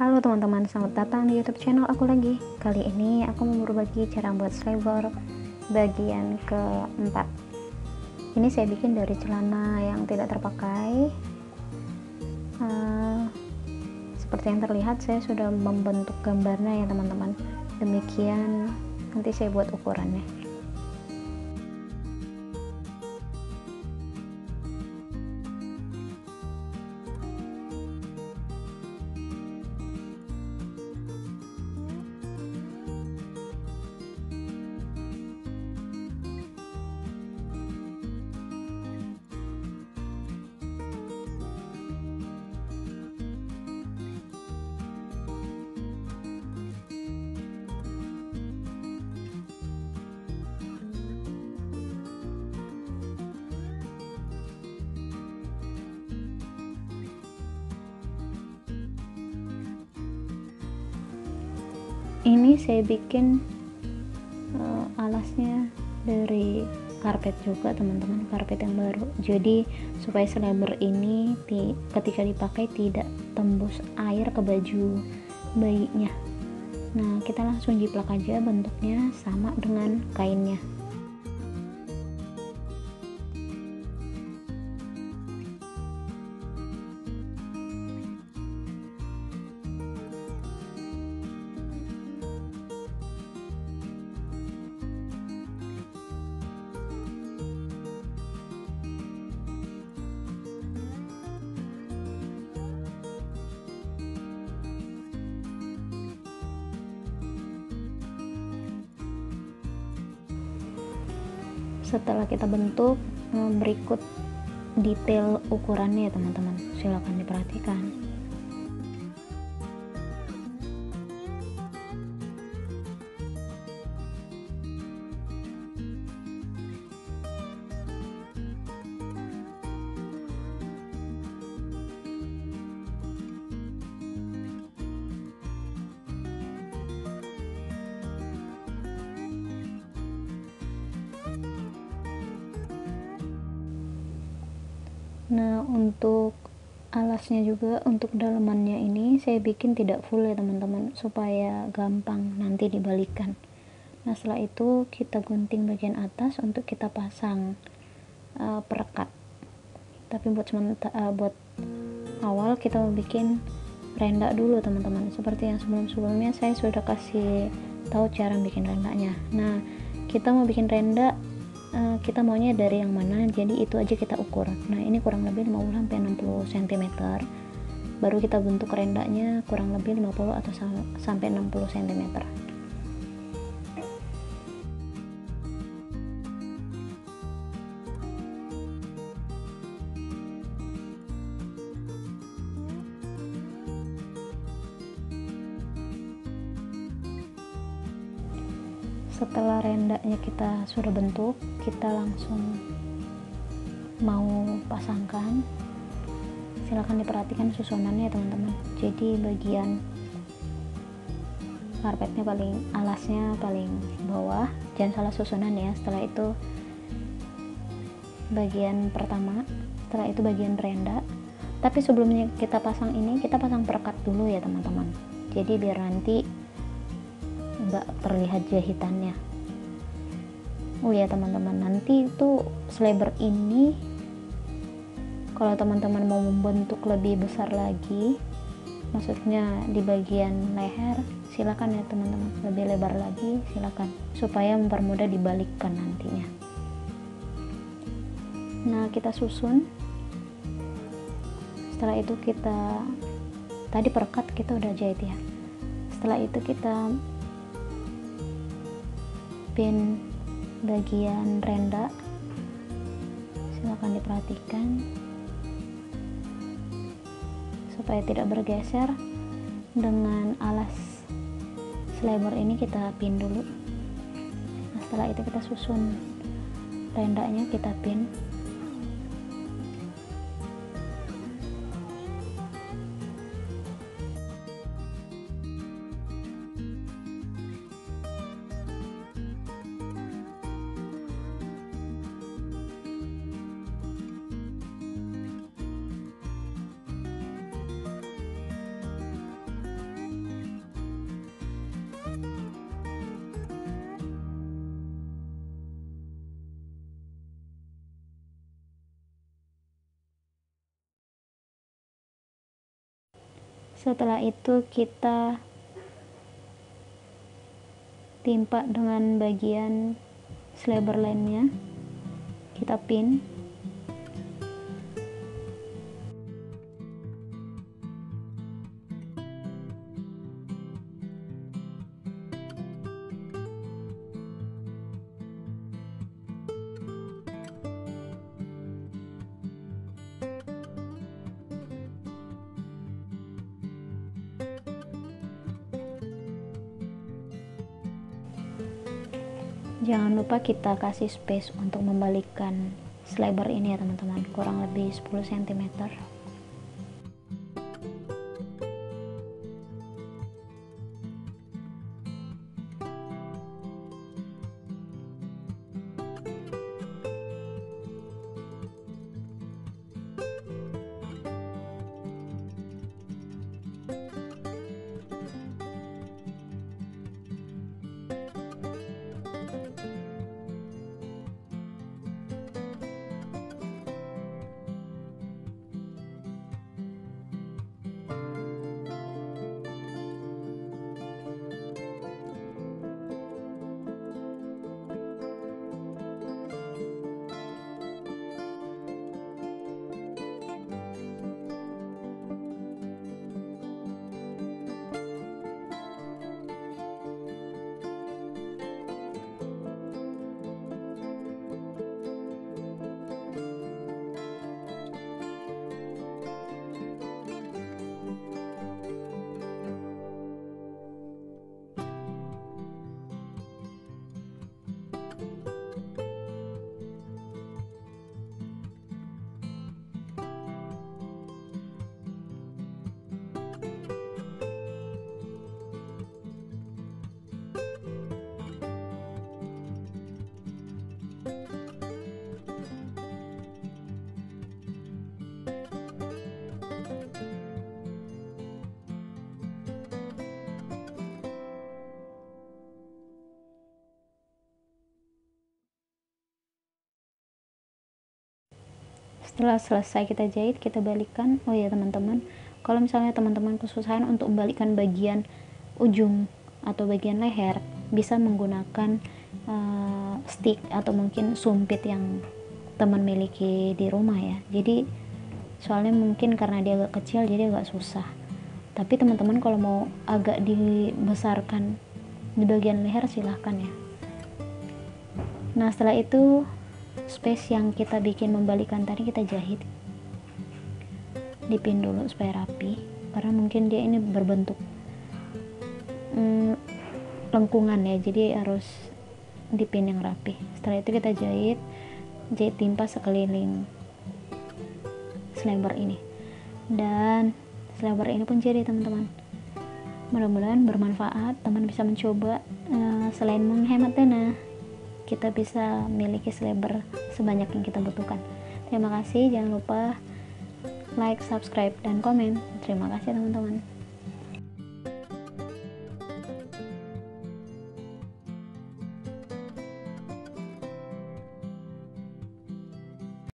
Halo teman-teman, selamat datang di YouTube channel aku lagi. Kali ini aku mau berbagi cara buat sliver bagian keempat. Ini saya bikin dari celana yang tidak terpakai. Seperti yang terlihat, saya sudah membentuk gambarnya ya teman-teman. Demikian nanti saya buat ukurannya. Ini saya bikin alasnya dari karpet juga teman-teman, karpet yang baru, jadi supaya sliver ini ketika dipakai tidak tembus air ke baju bayinya. Nah, kita langsung jiplak aja, bentuknya sama dengan kainnya. Setelah kita bentuk, berikut detail ukurannya ya teman-teman, silahkan diperhatikan. Nah, untuk alasnya juga, untuk dalamannya ini saya bikin tidak full ya teman-teman, supaya gampang nanti dibalikan. Nah, setelah itu kita gunting bagian atas untuk kita pasang perekat. Tapi buat awal kita mau bikin renda dulu teman-teman. Seperti yang sebelum-sebelumnya saya sudah kasih tahu cara bikin rendanya. Nah, kita mau bikin renda, kita maunya dari yang mana, jadi itu aja kita ukur. Nah, ini kurang lebih 50-60 cm, baru kita bentuk rendanya kurang lebih 50 atau sampai 60 cm. Setelah rendanya kita sudah bentuk, kita langsung mau pasangkan. Silahkan diperhatikan susunannya ya teman-teman. Jadi bagian karpetnya alasnya paling bawah, jangan salah susunan ya. Setelah itu bagian pertama, setelah itu bagian renda. Tapi sebelumnya kita pasang ini, kita pasang perekat dulu ya teman-teman. Jadi biar nanti nggak terlihat jahitannya. Oh ya teman-teman, nanti itu sliver ini kalau teman-teman mau membentuk lebih besar lagi, maksudnya di bagian leher, silakan ya teman-teman, lebih lebar lagi silakan, supaya mempermudah dibalikkan nantinya. Nah, kita susun. Setelah itu kita tadi perekat kita udah jahit ya. Setelah itu kita pin bagian renda, silakan diperhatikan supaya tidak bergeser. Dengan alas sliver ini kita pin dulu. Nah, setelah itu kita susun rendanya, kita pin. Setelah itu kita timpa dengan bagian slabber lainnya, kita pin. Jangan lupa kita kasih space untuk membalikkan slabber ini ya teman-teman, kurang lebih 10 cm. Setelah selesai kita jahit, kita balikkan. Oh ya teman-teman, kalau misalnya teman-teman kesusahan untuk membalikkan bagian ujung atau bagian leher, bisa menggunakan stick atau mungkin sumpit yang teman miliki di rumah ya. Jadi soalnya mungkin karena dia agak kecil jadi agak susah, tapi teman-teman kalau mau agak dibesarkan di bagian leher silahkan ya. Nah setelah itu space yang kita bikin membalikan tadi kita jahit, dipin dulu supaya rapi, karena mungkin dia ini berbentuk lengkungan ya, jadi harus dipin yang rapi. Setelah itu kita jahit timpa sekeliling slabber ini, dan slabber ini pun jadi teman-teman. Mudah-mudahan bermanfaat, teman bisa mencoba. Selain menghemat dana, kita bisa miliki slabber sebanyak yang kita butuhkan. Terima kasih, jangan lupa like, subscribe, dan komen. Terima kasih teman-teman.